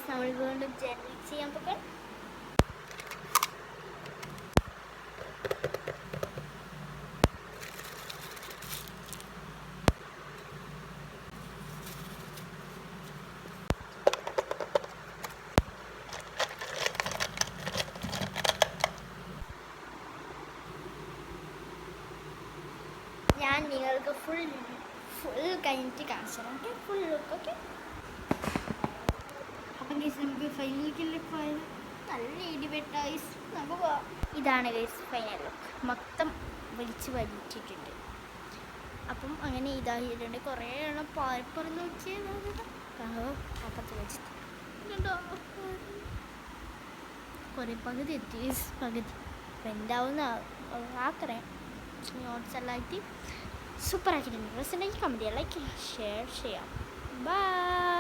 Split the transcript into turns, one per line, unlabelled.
നമ്മൾ വീണ്ടും ജനറൽ ചെയ്യാൻ പോകാൻ. ഞാൻ നിങ്ങൾക്ക് ഫുൾ കഴിഞ്ഞിട്ട് കാണിച്ചു തരാം. Okay, full look. ഓക്കെ, അപ്പം ഗൈസ് നമുക്ക് ഫൈനൽ പോയാൽ നല്ല ഇടിവെട്ട ഗൈസ്. നമുക്ക് പോവാം. ഇതാണ് ഗൈസ് ഫൈനൽ ലുക്ക്. മൊത്തം വലിച്ച് വലിച്ചിട്ടുണ്ട്. അപ്പം അങ്ങനെ ഇതായിട്ടുണ്ട്. കുറേ എണ്ണം പായപ്പറന്ന് വെച്ചിട്ടുണ്ടോ അപ്പുറത്ത് വെച്ചിട്ടുണ്ടോ കുറേ പകുതി എത്തി. പകുതി എന്താവുന്ന ആക്കറേ നോട്ട്സ് എല്ലാം ആയിട്ട് സൂപ്പർ ആക്കിയിട്ടുണ്ട്. ഡ്രസ്സുണ്ടെങ്കിൽ കമൻറ്റ് ചെയ്യാം, ലൈക്ക് ഷെയർ ചെയ്യാം. ബൈ.